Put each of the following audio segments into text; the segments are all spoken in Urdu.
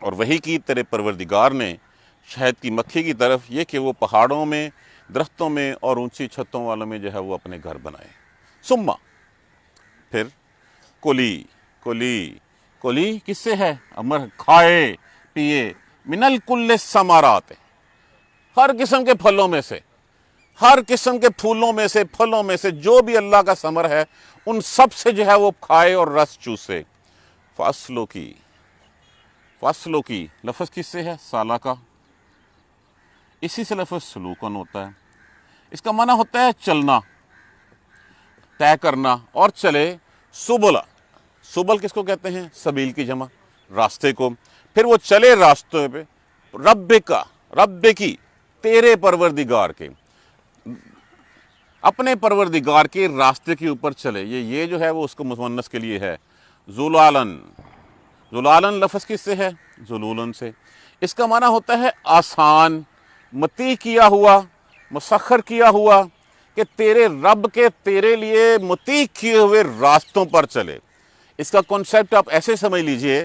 اور وہی کی تیرے پروردگار نے شہد کی مکھی کی طرف یہ کہ وہ پہاڑوں میں، درختوں میں اور اونچی چھتوں والوں میں جو ہے وہ اپنے گھر بنائے۔ ثم پھر کلی کلی کلی کس سے ہے؟ امر کھائے پیے، من الکل ثمرات، ہر قسم کے پھلوں میں سے، ہر قسم کے پھولوں میں سے، پھلوں میں سے، جو بھی اللہ کا ثمر ہے ان سب سے جو ہے وہ کھائے اور رس چوسے۔ فصلوں کی لفظ کس سے ہے؟ سالہ کا، اسی سے لفظ سلوکن ہوتا ہے۔ اس کا معنی ہوتا ہے چلنا، طے کرنا، اور چلے سبلا، سبل کس کو کہتے ہیں؟ سبیل کی جمع، راستے کو۔ پھر وہ چلے راستے پہ، رب کی، تیرے پروردگار کے، اپنے پروردگار کے راستے کے اوپر چلے۔ یہ جو ہے وہ اس کو مؤنث کے لیے ہے۔ ذلالن، ذلالن لفظ کس سے ہے؟ ذلولن سے۔ اس کا معنی ہوتا ہے آسان، متی کیا ہوا، مسخر کیا ہوا، کہ تیرے رب کے تیرے لیے متی کیے ہوئے راستوں پر چلے۔ اس کا کنسیپٹ آپ ایسے سمجھ لیجئے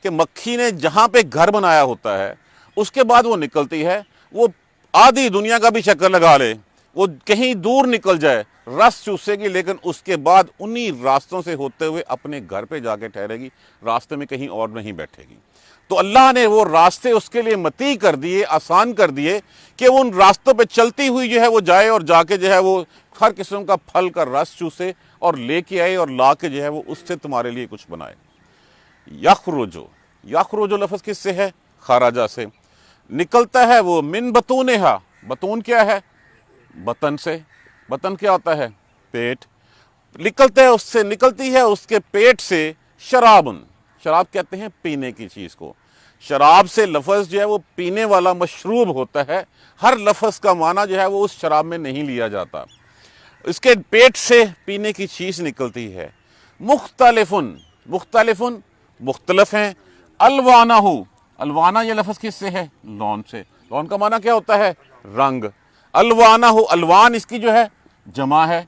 کہ مکھی نے جہاں پہ گھر بنایا ہوتا ہے اس کے بعد وہ نکلتی ہے، وہ آدھی دنیا کا بھی چکر لگا لے، وہ کہیں دور نکل جائے، رس چوسے گی، لیکن اس کے بعد انہی راستوں سے ہوتے ہوئے اپنے گھر پہ جا کے ٹھہرے گی، راستے میں کہیں اور نہیں بیٹھے گی۔ تو اللہ نے وہ راستے اس کے لیے متی کر دیے، آسان کر دیے، کہ وہ ان راستوں پہ چلتی ہوئی جو ہے وہ جائے اور جا کے جو ہے وہ ہر قسم کا پھل کا رس چوسے اور لے کے آئے اور لا کے جو ہے وہ اس سے تمہارے لیے کچھ بنائے۔ یخرجو لفظ کس سے ہے؟ خراجہ سے۔ نکلتا ہے وہ من بطونہا، بطون کیا ہے؟ بطن سے۔ بطن کیا ہوتا ہے؟ پیٹ۔ نکلتے ہے اس سے، نکلتی ہے اس کے پیٹ سے شرابن، شراب کہتے ہیں پینے کی چیز کو۔ شراب سے لفظ جو ہے وہ پینے والا مشروب ہوتا ہے، ہر لفظ کا معنی جو ہے وہ اس شراب میں نہیں لیا جاتا۔ اس کے پیٹ سے پینے کی چیز نکلتی ہے۔ مختلفن، مختلفن مختلف ہیں، الوانہ، الوانہ یہ لفظ کس سے ہے؟ لون سے۔ لون کا معنی کیا ہوتا ہے؟ رنگ۔ الوانہ، الوان اس کی جو ہے جمع ہے،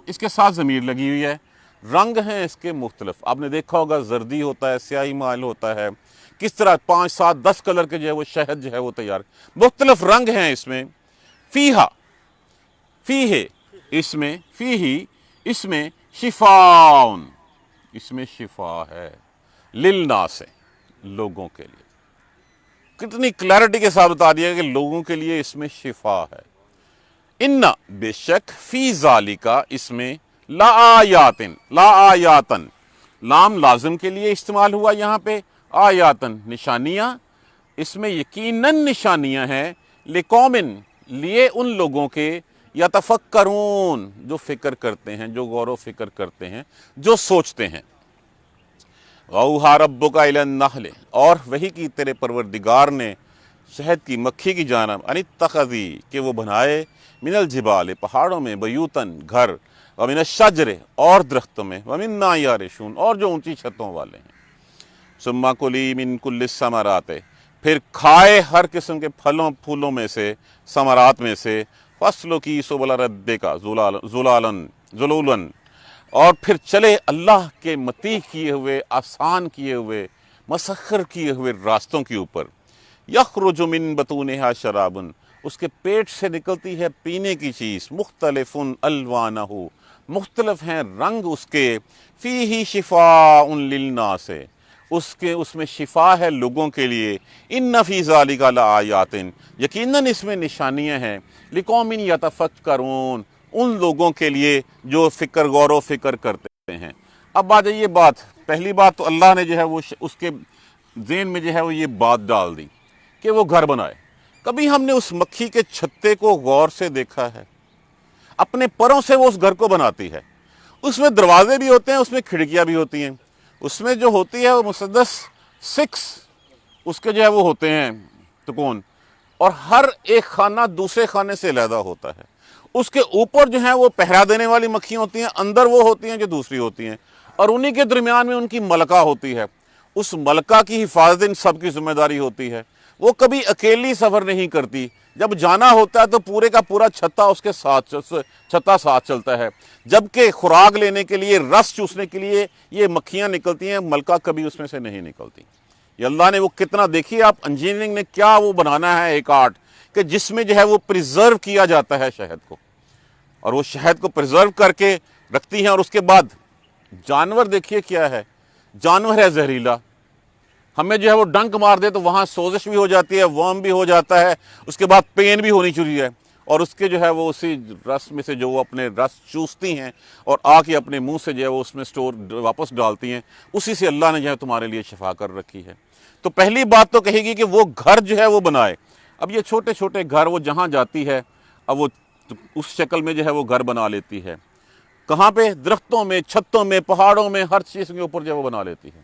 اس کے ساتھ ضمیر لگی ہوئی ہے۔ رنگ ہیں اس کے مختلف، آپ نے دیکھا ہوگا زردی ہوتا ہے، سیاہی مائل ہوتا ہے، کس طرح 5 7 10 کلر کے جو ہے وہ شہد جو ہے وہ تیار، مختلف رنگ ہیں اس میں۔ فیہا، فیہ، اس میں، فیہ، اس میں، شفاءن، اس میں شفا ہے، للناس، لوگوں کے لیے۔ کتنی کلیرٹی کے ساتھ بتا دیا کہ لوگوں کے لیے اس میں شفا ہے۔ ان، بے شک، فی ذالکا، اس میں، لآیاتن، لآیاتن، لام لازم کے لیے استعمال ہوا یہاں پہ، آیاتن نشانیاں، اس میں یقیناً نشانیاں ہیں، لقومن، لیے ان لوگوں کے، یتفکرون، جو فکر کرتے ہیں، جو غور و فکر کرتے ہیں، جو سوچتے ہیں۔ وَأَوْحَىٰ رَبُّكَ إِلَى النَّحْلِ، اور وہی کی تیرے پروردگار نے شہد کی مکھی کی جانب، ان اتخذی، کہ وہ بنائے، من الجبال، پہاڑوں میں، بیوتن، گھر، ومن الشجر، اور درختوں میں، ومن ما یعرشون، اور جو اونچی چھتوں والے ہیں۔ ثم کلی من کل الثمرات، پھر کھائے ہر قسم کے پھلوں پھولوں میں سے، ثمرات میں سے، فصلوں کی سبل ربک ذلولن، اور پھر چلے اللہ کے متی کیے ہوئے، آسان کیے ہوئے، مسخر کیے ہوئے راستوں کے اوپر۔ یخرج من بطونہا شرابن، اس کے پیٹ سے نکلتی ہے پینے کی چیز، مختلف الوانہ، مختلف ہیں رنگ اس کے، فیہ شفاء للناس، اس میں شفا ہے لوگوں کے لیے، ان فی ذالک لآیات، یقیناً اس میں نشانیاں ہیں، لقوم یتفکرون، ان لوگوں کے لیے جو غور و فکر کرتے ہیں۔ اب آ جائیے بات، پہلی بات تو اللہ نے جو ہے وہ اس کے ذہن میں جو ہے وہ یہ بات ڈال دی کہ وہ گھر بنائے۔ کبھی ہم نے اس مکھی کے چھتے کو غور سے دیکھا ہے؟ اپنے پروں سے وہ اس گھر کو بناتی ہے، اس میں دروازے بھی ہوتے ہیں، اس میں کھڑکیاں بھی ہوتی ہیں، اس میں جو ہوتی ہے وہ مسدس 6 اس کے جو ہے وہ ہوتے ہیں تکون، اور ہر ایک خانہ دوسرے خانے سے علیحدہ ہوتا ہے۔ اس کے اوپر جو ہیں وہ پہرا دینے والی مکھیاں ہوتی ہیں، اندر وہ ہوتی ہیں جو دوسری ہوتی ہیں، اور انہی کے درمیان میں ان کی ملکہ ہوتی ہے۔ اس ملکہ کی حفاظت ان سب کی ذمہ داری ہوتی ہے۔ وہ کبھی اکیلی سفر نہیں کرتی، جب جانا ہوتا ہے تو پورے کا پورا چھتا اس کے ساتھ، چھتا ساتھ چلتا ہے۔ جبکہ خوراک لینے کے لیے، رس چوسنے کے لیے یہ مکھیاں نکلتی ہیں، ملکہ کبھی اس میں سے نہیں نکلتی۔ یہ اللہ نے وہ کتنا، دیکھیے آپ انجینئرنگ نے کیا وہ بنانا ہے ایک آرٹ کہ جس میں جو ہے وہ پریزرو کیا جاتا ہے شہد کو، اور وہ شہد کو پریزرو کر کے رکھتی ہیں. اور اس کے بعد جانور دیکھیے کیا ہے، جانور ہے زہریلا، ہمیں جو ہے وہ ڈنک مار دے تو وہاں سوزش بھی ہو جاتی ہے، ورم بھی ہو جاتا ہے، اس کے بعد پین بھی ہونی چاہیے ہے، اور اس کے جو ہے وہ اسی رس میں سے جو وہ اپنے رس چوستی ہیں اور آ کے اپنے منہ سے جو ہے وہ اس میں سٹور واپس ڈالتی ہیں، اسی سے اللہ نے جو ہے تمہارے لیے شفا کر رکھی ہے. تو پہلی بات تو کہے گی کہ وہ گھر جو ہے وہ بنائے. اب یہ چھوٹے چھوٹے گھر وہ جہاں جاتی ہے اب وہ اس شکل میں جو ہے وہ گھر بنا لیتی ہے. کہاں پہ؟ درختوں میں، چھتوں میں، پہاڑوں میں، ہر چیز کے اوپر جو ہے وہ بنا لیتی ہے.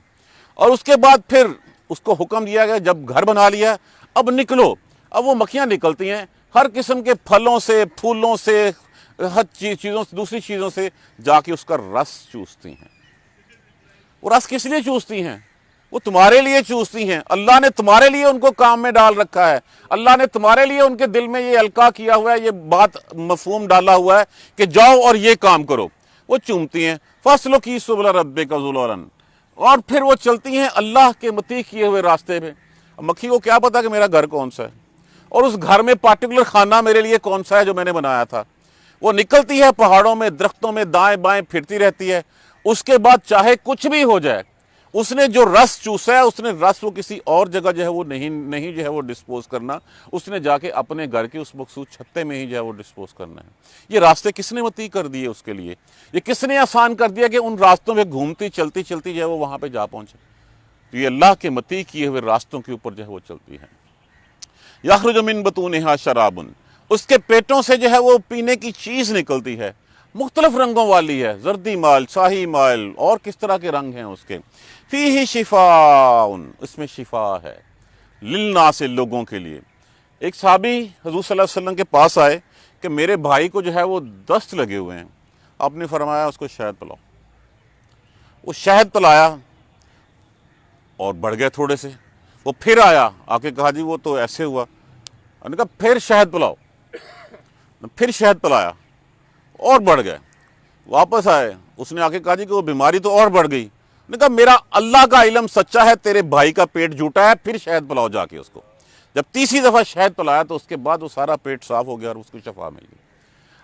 اور اس کے بعد پھر اس کو حکم دیا گیا جب گھر بنا لیا اب نکلو. اب وہ مکھیاں نکلتی ہیں ہر قسم کے پھلوں سے، پھولوں سے، ہر چیزوں سے، دوسری چیزوں سے جا کے اس کا رس چوستی ہیں. وہ رس کس لیے چوستی ہیں؟ وہ تمہارے لیے چوستی ہیں. اللہ نے تمہارے لیے ان کو کام میں ڈال رکھا ہے. اللہ نے تمہارے لیے ان کے دل میں یہ القاء کیا ہوا ہے، یہ بات مفہوم ڈالا ہوا ہے کہ جاؤ اور یہ کام کرو. وہ چومتی ہیں فَاسْلُكِي سُبُلَ رَبِّكَ ذُلُلًا، اور پھر وہ چلتی ہیں اللہ کے مطیع کیے ہوئے راستے پہ. مکھی کو کیا پتا کہ میرا گھر کون سا ہے اور اس گھر میں پارٹیکولر خانہ میرے لیے کون سا ہے جو میں نے بنایا تھا. وہ نکلتی ہے پہاڑوں میں، درختوں میں، دائیں بائیں پھرتی رہتی ہے. اس کے بعد چاہے کچھ بھی ہو جائے، اس نے جو رس چوسا ہے اس نے رس وہ کسی اور جگہ جو ہے وہ نہیں جو ہے وہ ڈسپوز کرنا، اس نے جا کے اپنے گھر کے اس مخصوص چھتے میں ہی جو ہے وہ ڈسپوز کرنا ہے. یہ راستے کس نے مطیع کر دیے اس کے لیے؟ یہ کس نے آسان کر دیا کہ ان راستوں میں گھومتی چلتی چلتی جو ہے وہ وہاں پہ جا پہنچے؟ تو یہ اللہ کے مطیع کیے ہوئے راستوں کے اوپر جو ہے وہ چلتی ہے. یخرج من بطونہا شراب، اس کے پیٹوں سے جو ہے وہ پینے کی چیز نکلتی ہے، مختلف رنگوں والی ہے، زردی مائل، سیاہی مائل، اور کس طرح کے رنگ ہیں اس کے. فیہ شفاء، اس میں شفا ہے، للناس، لوگوں کے لیے. ایک صحابی حضور صلی اللہ علیہ وسلم کے پاس آئے کہ میرے بھائی کو جو ہے وہ دست لگے ہوئے ہیں. آپ نے فرمایا اس کو شہد پلاؤ. وہ شہد پلایا اور بڑھ گئے تھوڑے سے. وہ پھر آیا، آ کے کہا جی وہ تو ایسے ہوا. انہوں نے کہا پھر شہد پلاؤ. پھر شہد پلایا اور بڑھ گئے. واپس آئے، اس نے آ کے کہا جی کہ وہ بیماری تو اور بڑھ گئی. نے کہا میرا اللہ کا علم سچا ہے، تیرے بھائی کا پیٹ جھوٹا ہے، پھر شہد پلاؤ جا کے اس کو. جب تیسری دفعہ شہد پلایا تو اس کے بعد وہ سارا پیٹ صاف ہو گیا اور اس کو شفا مل گئی.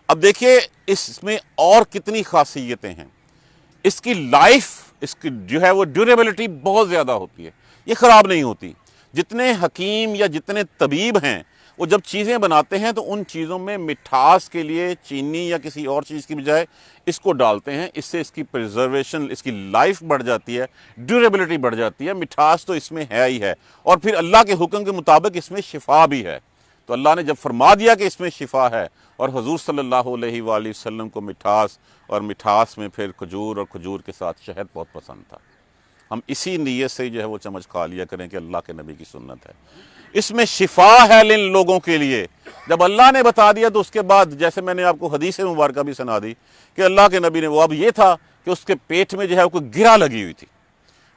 اب دیکھیے اس میں اور کتنی خاصیتیں ہیں. اس کی لائف، اس کی جو ہے وہ ڈیوریبلٹی بہت زیادہ ہوتی ہے، یہ خراب نہیں ہوتی. جتنے حکیم یا جتنے طبیب ہیں وہ جب چیزیں بناتے ہیں تو ان چیزوں میں مٹھاس کے لیے چینی یا کسی اور چیز کی بجائے اس کو ڈالتے ہیں. اس سے اس کی پریزرویشن، اس کی لائف بڑھ جاتی ہے، ڈیوریبلٹی بڑھ جاتی ہے. مٹھاس تو اس میں ہے ہی ہے، اور پھر اللہ کے حکم کے مطابق اس میں شفا بھی ہے. تو اللہ نے جب فرما دیا کہ اس میں شفا ہے، اور حضور صلی اللہ علیہ وآلہ وسلم کو مٹھاس، اور مٹھاس میں پھر کھجور، اور کھجور کے ساتھ شہد بہت پسند تھا. ہم اسی نیت سے جو ہے وہ چمچ کھا لیا کریں کہ اللہ کے نبی کی سنت ہے. اس میں شفا ہے ان لوگوں کے لیے. جب اللہ نے بتا دیا تو اس کے بعد جیسے میں نے آپ کو حدیث مبارکہ بھی سنا دی کہ اللہ کے نبی نے، وہ اب یہ تھا کہ اس کے پیٹ میں جو ہے کوئی گرہ لگی ہوئی تھی،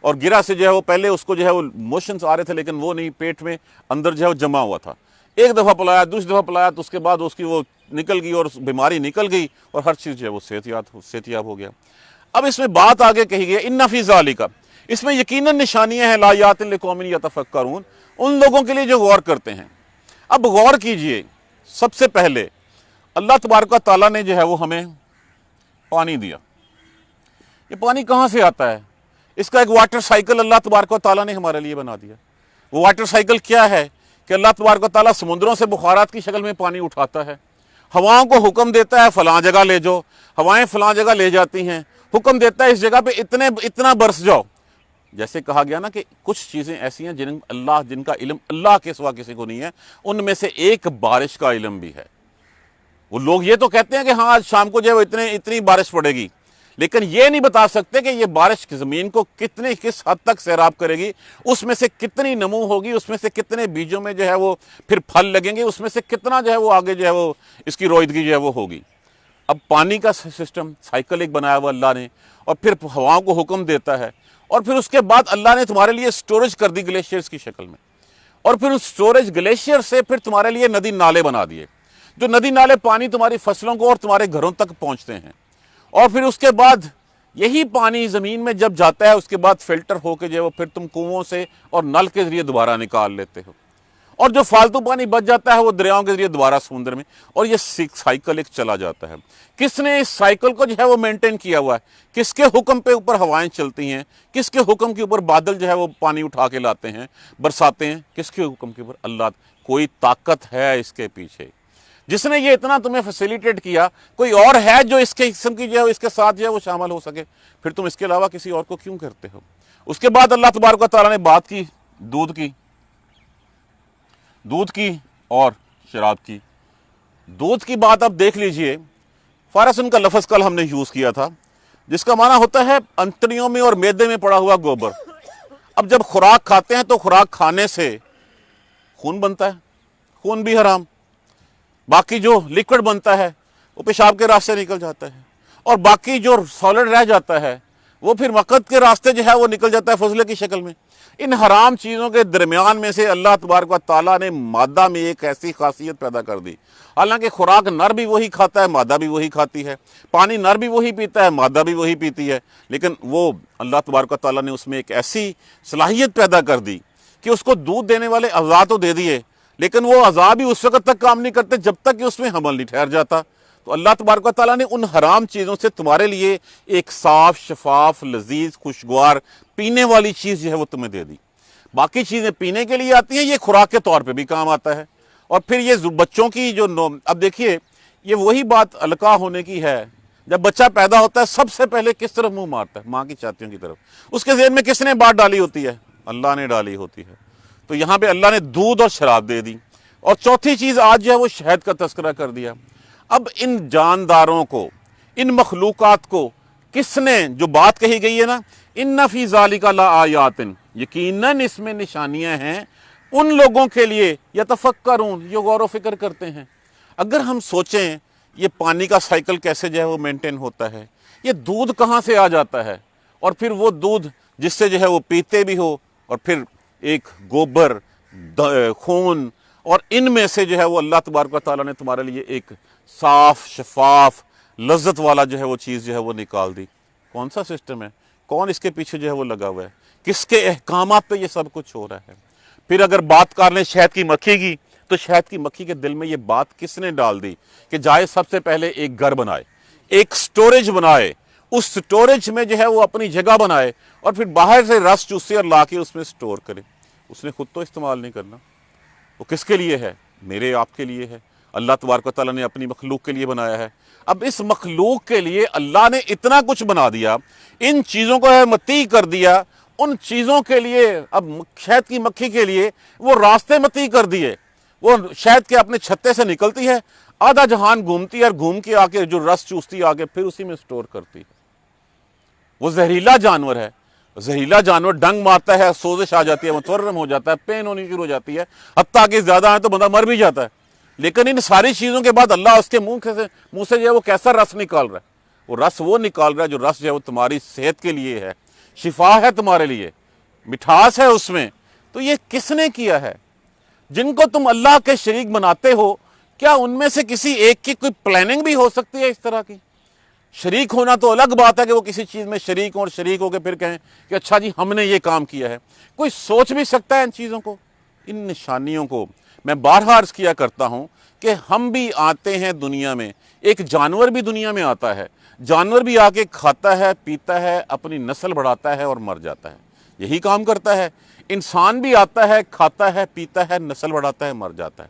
اور گرہ سے جو ہے وہ پہلے اس کو جو ہے وہ موشنز آ رہے تھے لیکن وہ نہیں، پیٹ میں اندر جو ہے وہ جمع ہوا تھا. ایک دفعہ پلایا، دوسری دفعہ پلایا تو اس کے بعد اس کی وہ نکل گئی اور بیماری نکل گئی، اور ہر چیز جو ہے وہ صحت یاب ہو گیا. اب اس میں بات آگے کہی گئی ان فی ذالک، اس میں یقیناً نشانیاں ہیں، لآیات لقوم یتفکرون، ان لوگوں کے لیے جو غور کرتے ہیں. اب غور کیجئے، سب سے پہلے اللہ تبارک و تعالیٰ نے جو ہے وہ ہمیں پانی دیا. یہ پانی کہاں سے آتا ہے؟ اس کا ایک واٹر سائیکل اللہ تبارک و تعالیٰ نے ہمارے لیے بنا دیا. وہ واٹر سائیکل کیا ہے کہ اللہ تبارک و تعالیٰ سمندروں سے بخارات کی شکل میں پانی اٹھاتا ہے، ہواؤں کو حکم دیتا ہے فلاں جگہ لے جاؤ، ہوائیں فلاں جگہ لے جاتی ہیں، حکم دیتا ہے اس جگہ پہ اتنا برس جاؤ. جیسے کہا گیا نا کہ کچھ چیزیں ایسی ہیں جن کا علم اللہ کے سوا کسی کو نہیں ہے. ان میں سے ایک بارش کا علم بھی ہے. وہ لوگ یہ تو کہتے ہیں کہ ہاں آج شام کو جو ہے اتنی بارش پڑے گی، لیکن یہ نہیں بتا سکتے کہ یہ بارش زمین کو کس حد تک سیراب کرے گی، اس میں سے کتنی نمو ہوگی، اس میں سے کتنے بیجوں میں جو ہے وہ پھر پھل لگیں گے، اس میں سے کتنا جو ہے وہ آگے جو ہے وہ اس کی رویدگی جو ہے وہ ہوگی. اب پانی کا سسٹم سائیکل ایک بنایا ہوا اللہ نے، اور پھر ہواؤں کو حکم دیتا ہے، اور پھر اس کے بعد اللہ نے تمہارے لیے سٹوریج کر دی گلیشیئرز کی شکل میں، اور پھر اس سٹوریج گلیشیئر سے پھر تمہارے لیے ندی نالے بنا دیے، جو ندی نالے پانی تمہاری فصلوں کو اور تمہارے گھروں تک پہنچتے ہیں. اور پھر اس کے بعد یہی پانی زمین میں جب جاتا ہے اس کے بعد فلٹر ہو کے جو ہے وہ پھر تم کنووں سے اور نل کے ذریعے دوبارہ نکال لیتے ہو، اور جو فالتو پانی بچ جاتا ہے وہ دریاؤں کے ذریعے دوبارہ سمندر میں، اور یہ سائیکل ایک چلا جاتا ہے۔ کس نے اس سائیکل کو جو ہے وہ مینٹین کیا ہوا ہے؟ کس کے حکم پہ اوپر ہوائیں چلتی ہیں؟ کس کے حکم کے اوپر بادل جو ہے وہ پانی اٹھا کے لاتے ہیں، برساتے ہیں؟ کس کے حکم کے اوپر؟ اللہ۔ کوئی طاقت ہے اس کے پیچھے جس نے یہ اتنا تمہیں فیسیلیٹیٹ کیا؟ کوئی اور ہے جو اس کے قسم کی جو ہے اس کے ساتھ جو ہے وہ شامل ہو سکے؟ پھر تم اس کے علاوہ کسی اور کو کیوں کرتے ہو؟ اس کے بعد اللہ تبارک و تعالیٰ نے بات کی دودھ کی اور شراب کی۔ دودھ کی بات اب دیکھ لیجئے، فارسن کا لفظ کل ہم نے یوز کیا تھا جس کا معنی ہوتا ہے انتڑیوں میں اور میدے میں پڑا ہوا گوبر۔ اب جب خوراک کھاتے ہیں تو خوراک کھانے سے خون بنتا ہے، خون بھی حرام، باقی جو لیکوڈ بنتا ہے وہ پیشاب کے راستے نکل جاتا ہے، اور باقی جو سالڈ رہ جاتا ہے وہ پھر مقد کے راستے جو ہے وہ نکل جاتا ہے فضلے کی شکل میں۔ ان حرام چیزوں کے درمیان میں سے اللہ تبارک و تعالیٰ نے مادہ میں ایک ایسی خاصیت پیدا کر دی، حالانکہ خوراک نر بھی وہی کھاتا ہے، مادہ بھی وہی کھاتی ہے، پانی نر بھی وہی پیتا ہے، مادہ بھی وہی پیتی ہے، لیکن وہ اللہ تبارک و تعالیٰ نے اس میں ایک ایسی صلاحیت پیدا کر دی کہ اس کو دودھ دینے والے اعضاء تو دے دیے، لیکن وہ اعضاء بھی اس وقت تک کام نہیں کرتے جب تک کہ اس میں حمل نہیں ٹھہر جاتا۔ تو اللہ تبارک و تعالیٰ نے ان حرام چیزوں سے تمہارے لیے ایک صاف، شفاف، لذیذ، خوشگوار پینے والی چیز جو ہے وہ تمہیں دے دی۔ باقی چیزیں پینے کے لیے آتی ہیں، یہ خوراک کے طور پہ بھی کام آتا ہے۔ اور پھر یہ بچوں کی جو اب دیکھیے یہ وہی بات القاء ہونے کی ہے، جب بچہ پیدا ہوتا ہے سب سے پہلے کس طرف منہ مارتا ہے؟ ماں کی چھاتیوں کی طرف۔ اس کے ذہن میں کس نے بات ڈالی ہوتی ہے؟ اللہ نے ڈالی ہوتی ہے۔ تو یہاں پہ اللہ نے دودھ اور شراب دے دی، اور چوتھی چیز آج جو ہے وہ شہد کا تذکرہ کر دیا۔ اب ان جانداروں کو، ان مخلوقات کو کس نے، جو بات کہی گئی ہے نا، ان فی ذالک لآیات، یقیناً اس میں نشانیاں ہیں ان لوگوں کے لیے یتفکرون، جو غور و فکر کرتے ہیں۔ اگر ہم سوچیں یہ پانی کا سائیکل کیسے جو ہے وہ مینٹین ہوتا ہے، یہ دودھ کہاں سے آ جاتا ہے، اور پھر وہ دودھ جس سے جو ہے وہ پیتے بھی ہو، اور پھر ایک گوبر، خون، اور ان میں سے جو ہے وہ اللہ تبارک و تعالیٰ نے تمہارے لیے ایک صاف، شفاف، لذت والا جو ہے وہ چیز جو ہے وہ نکال دی۔ کون سا سسٹم ہے؟ کون اس کے پیچھے جو ہے وہ لگا ہوا ہے؟ کس کے احکامات پہ یہ سب کچھ ہو رہا ہے؟ پھر اگر بات کر لیں شہد کی مکھی کی، تو شہد کی مکھی کے دل میں یہ بات کس نے ڈال دی کہ جائے سب سے پہلے ایک گھر بنائے، ایک سٹوریج بنائے، اس سٹوریج میں جو ہے وہ اپنی جگہ بنائے، اور پھر باہر سے رس چوسے اور لا کے اس میں سٹور کرے۔ اس نے خود تو استعمال نہیں کرنا، وہ کس کے لیے ہے؟ میرے آپ کے لیے ہے۔ اللہ تبارک و تعالیٰ نے اپنی مخلوق کے لیے بنایا ہے۔ اب اس مخلوق کے لیے اللہ نے اتنا کچھ بنا دیا، ان چیزوں کو متی کر دیا، ان چیزوں کے لیے اب شہد کی مکھی کے لیے وہ راستے متی کر دیے۔ وہ شہد کے اپنے چھتے سے نکلتی ہے، آدھا جہان گھومتی ہے، اور گھوم کے آ کے جو رس چوستی آ کے پھر اسی میں سٹور کرتی ہے۔ وہ زہریلا جانور ہے، زہریلا جانور ڈنگ مارتا ہے، سوزش آ جاتی ہے، متورم ہو جاتا ہے، پین ہونی شروع ہو جاتی ہے، حتیٰ کہ زیادہ ہے تو بندہ مر بھی جاتا ہے۔ لیکن ان ساری چیزوں کے بعد اللہ اس کے منہ سے جو ہے وہ کیسا رس نکال رہا ہے؟ وہ رس وہ نکال رہا ہے جو رس جو ہے وہ تمہاری صحت کے لیے ہے، شفا ہے تمہارے لیے، مٹھاس ہے اس میں۔ تو یہ کس نے کیا ہے؟ جن کو تم اللہ کے شریک بناتے ہو، کیا ان میں سے کسی ایک کی کوئی پلاننگ بھی ہو سکتی ہے اس طرح کی؟ شریک ہونا تو الگ بات ہے کہ وہ کسی چیز میں شریک ہوں، اور شریک ہو کے پھر کہیں کہ اچھا جی ہم نے یہ کام کیا ہے۔ کوئی سوچ بھی سکتا ہے ان چیزوں کو؟ ان نشانیوں کو میں بارہا عرض کیا کرتا ہوں کہ ہم بھی آتے ہیں دنیا میں، ایک جانور بھی دنیا میں آتا ہے، جانور بھی آ کے کھاتا ہے، پیتا ہے، اپنی نسل بڑھاتا ہے اور مر جاتا ہے، یہی کام کرتا ہے۔ انسان بھی آتا ہے، کھاتا ہے، پیتا ہے، نسل بڑھاتا ہے، مر جاتا ہے۔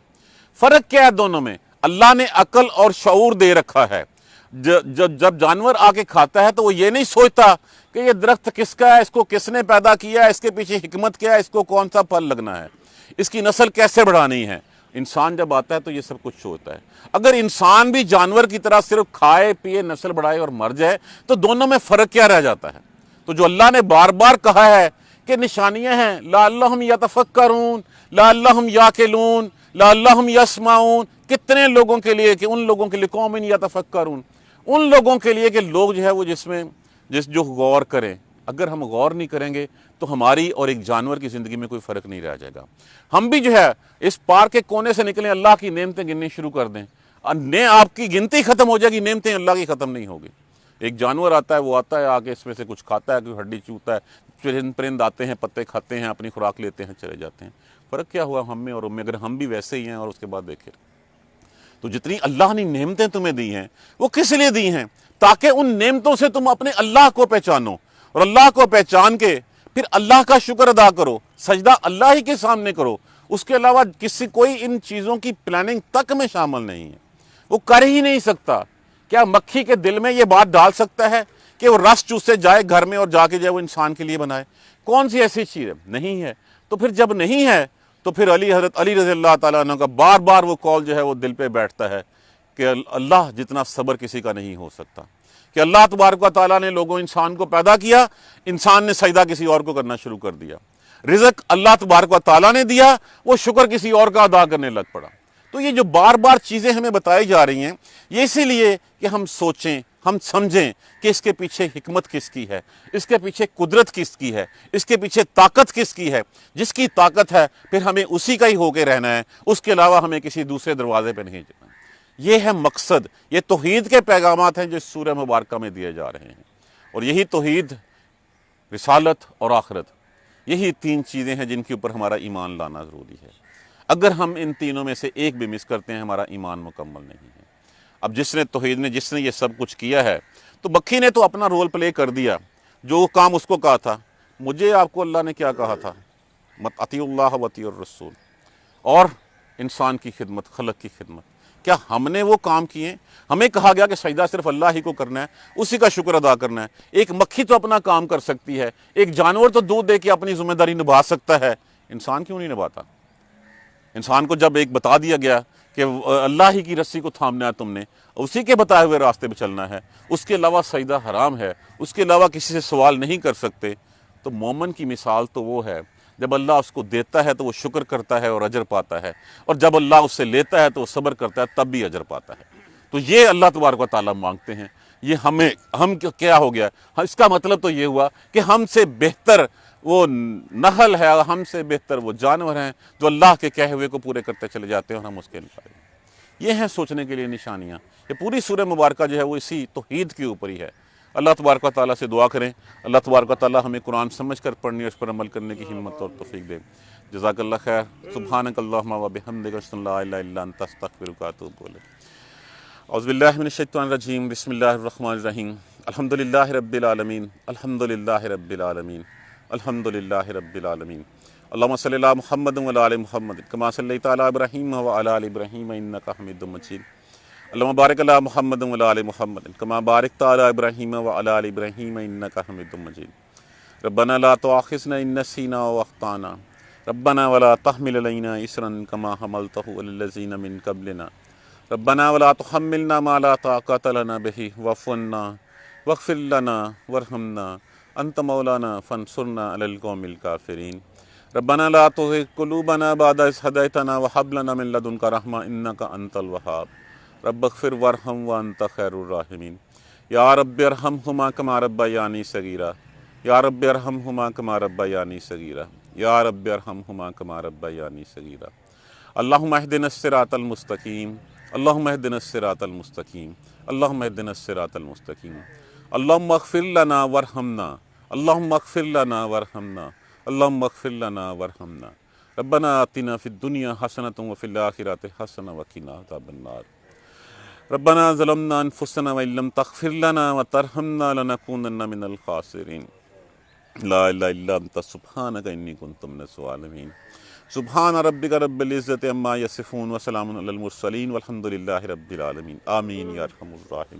فرق کیا ہے دونوں میں؟ اللہ نے عقل اور شعور دے رکھا ہے۔ جب جانور آ کے کھاتا ہے تو وہ یہ نہیں سوچتا کہ یہ درخت کس کا ہے، اس کو کس نے پیدا کیا ہے، اس کے پیچھے حکمت کیا ہے، اس کو کون سا پھل لگنا ہے، اس کی نسل کیسے بڑھانی ہے۔ انسان جب آتا ہے تو یہ سب کچھ سوچتا ہے۔ اگر انسان بھی جانور کی طرح صرف کھائے پیے، نسل بڑھائے اور مر جائے تو دونوں میں فرق کیا رہ جاتا ہے؟ تو جو اللہ نے بار بار کہا ہے کہ نشانیاں ہیں، لعلہم یتفکرون، لعلہم یاکلون، لعلہم یسمعون، کتنے لوگوں کے لیے؟ کہ ان لوگوں کے لیے، قوم یتفکرون، ان لوگوں کے لیے کہ لوگ جو ہے وہ جو غور کریں۔ اگر ہم غور نہیں کریں گے تو ہماری اور ایک جانور کی زندگی میں کوئی فرق نہیں رہ جائے گا۔ ہم بھی جو ہے اس پار کے کونے سے نکلیں، اللہ کی نعمتیں گننی شروع کر دیں، آپ کی گنتی ختم ہو جائے گی، نعمتیں اللہ کی ختم نہیں ہوگی۔ ایک جانور آتا ہے، وہ آتا ہے، آ کے اس میں سے کچھ کھاتا ہے، کوئی ہڈی چوتا ہے، پرند آتے ہیں، پتے کھاتے ہیں، اپنی خوراک لیتے ہیں، چلے جاتے ہیں۔ فرق کیا ہوا ہم میں اور ان میں؟ اگر ہم بھی ویسے ہی ہیں اور اس کے بعد دیکھیں تو جتنی اللہ نے نعمتیں تمہیں دی ہیں وہ کس لیے دی ہیں؟ تاکہ ان نعمتوں سے تم اپنے اللہ کو پہچانو، اور اللہ کو پہچان کے پھر اللہ کا شکر ادا کرو، سجدہ اللہ ہی کے سامنے کرو۔ اس کے علاوہ کوئی ان چیزوں کی پلاننگ تک میں شامل نہیں ہے، وہ کر ہی نہیں سکتا۔ کیا مکھی کے دل میں یہ بات ڈال سکتا ہے کہ وہ رس چوسے جائے گھر میں اور جا کے وہ انسان کے لیے بنائے؟ کون سی ایسی چیز ہے؟ نہیں ہے۔ تو پھر جب نہیں ہے تو پھر حضرت علی رضی اللہ تعالیٰ عنہ کا بار بار وہ قول جو ہے وہ دل پہ بیٹھتا ہے کہ اللہ جتنا صبر کسی کا نہیں ہو سکتا، کہ اللہ تبارک و تعالیٰ نے انسان کو پیدا کیا، انسان نے سجدہ کسی اور کو کرنا شروع کر دیا۔ رزق اللہ تبارک و تعالیٰ نے دیا، وہ شکر کسی اور کا ادا کرنے لگ پڑا۔ تو یہ جو بار بار چیزیں ہمیں بتائی جا رہی ہیں، یہ اسی لیے کہ ہم سوچیں، ہم سمجھیں کہ اس کے پیچھے حکمت کس کی ہے، اس کے پیچھے قدرت کس کی ہے، اس کے پیچھے طاقت کس کی ہے۔ جس کی طاقت ہے پھر ہمیں اسی کا ہی ہو کے رہنا ہے، اس کے علاوہ ہمیں کسی دوسرے دروازے پہ نہیں جانا۔ یہ ہے مقصد، یہ توحید کے پیغامات ہیں جو اس سورہ مبارکہ میں دیے جا رہے ہیں۔ اور یہی توحید، رسالت اور آخرت، یہی تین چیزیں ہیں جن کے اوپر ہمارا ایمان لانا ضروری ہے۔ اگر ہم ان تینوں میں سے ایک بھی مس کرتے ہیں، ہمارا ایمان مکمل نہیں ہے۔ اب جس نے توحید نے، جس نے یہ سب کچھ کیا ہے، تو مکھی نے تو اپنا رول پلے کر دیا، جو کام اس کو کہا تھا۔ مجھے آپ کو اللہ نے کیا کہا تھا؟ مت اطیعوا اللہ و اطیعوا الرسول، اور انسان کی خدمت، خلق کی خدمت۔ کیا ہم نے وہ کام کیے؟ ہمیں کہا گیا کہ سجدہ صرف اللہ ہی کو کرنا ہے، اسی کا شکر ادا کرنا ہے۔ ایک مکھی تو اپنا کام کر سکتی ہے، ایک جانور تو دودھ دے کے اپنی ذمہ داری نبھا سکتا ہے، انسان کیوں نہیں نبھاتا؟ انسان کو جب ایک بتا دیا گیا کہ اللہ ہی کی رسی کو تھامنا ہے تم نے، اسی کے بتائے ہوئے راستے پہ چلنا ہے، اس کے علاوہ سجدہ حرام ہے، اس کے علاوہ کسی سے سوال نہیں کر سکتے، تو مومن کی مثال تو وہ ہے جب اللہ اس کو دیتا ہے تو وہ شکر کرتا ہے اور اجر پاتا ہے، اور جب اللہ اس سے لیتا ہے تو وہ صبر کرتا ہے تب بھی اجر پاتا ہے۔ تو یہ اللہ تبارک و تعالیٰ مانگتے ہیں۔ یہ ہم کیا ہو گیا؟ اس کا مطلب تو یہ ہوا کہ ہم سے بہتر وہ نحل ہے، ہم سے بہتر وہ جانور ہیں جو اللہ کے کہے ہوئے کو پورے کرتے چلے جاتے ہیں، اور ہم اس کے انکار۔ یہ ہیں سوچنے کے لیے نشانیاں۔ یہ پوری سورہ مبارکہ جو ہے وہ اسی توحید کے اوپر ہی ہے۔ اللہ تبارک و تعالیٰ سے دعا کریں، اللہ تبارک و تعالیٰ ہمیں قرآن سمجھ کر پڑھنے اور اس پر عمل کرنے کی ہمت اور توفیق دے۔ جزاک اللہ خیر۔ سبحانک اللہم و بحمدک، اشہد ان لا الہ الا انت، استغفرک و اتوب الیک۔ اعوذ باللہ من الشیطان الرجیم، بسم اللہ الرحمن الرحیم۔ الحمدللہ رب العالمین، الحمدللہ رب العالمین، الحمدللہ رب العالمین۔ اللہم صلی علی محمد و علی آل محمد کما صلیت علی ابراہیم و علی آل ابراہیم انک حمید مجید۔ اللہم بارک علی محمد و علی آل محمد کما بارکت علی ابراہیم و علی آل ابراہیم انک حمید مجید۔ ربنا لا تؤاخذنا ان نسینا و اخطانا، ربنا ولا تحمل علینا اصرا کما حملتہ علی الذین من قبلنا، ربنا ولا تحملنا ما لا طاقۃ لنا به واعف عنا واغفر لنا وارحمنا انت مولانا فانصرنا علی القوم الکافرین۔ ربنا لا تزغ قلوبنا بعد اذ ہدیتنا وہب لنا من لدنک رحمۃ انک انت الوہاب، رب اغفر وارحم وانت خیر الراحمین۔ یا رب ارحمہما کما ربیانی صغیرا، یا رب ارحمہما کما ربیانی صغیرا، یا رب ارحمہما کما ربیانی صغیرا۔ اللہم اہدنا الصراط المستقیم، اللہم اہدنا الصراط المستقیم، اللہم اہدنا الصراط المستقیم۔ اللہم اغفر لنا وارحمنا، اللہم اغفر لنا وارحمنا، اللہم اغفر لنا وارحمنا۔ ربنا آتنا فی الدنیا حسنۃ وفی الآخرۃ حسنۃ وقنا عذاب النار۔ ربنا ظلمنا انفسنا وان لم تغفر لنا وترحمنا لنکونن من الخاسرین۔ لا الہ الا انت سبحانک انی کنت من الظالمین۔ سبحان ربک رب العزۃ عما یصفون وسلام علی المرسلین والحمد للہ رب العالمین۔ آمین یا ارحم الراحمین۔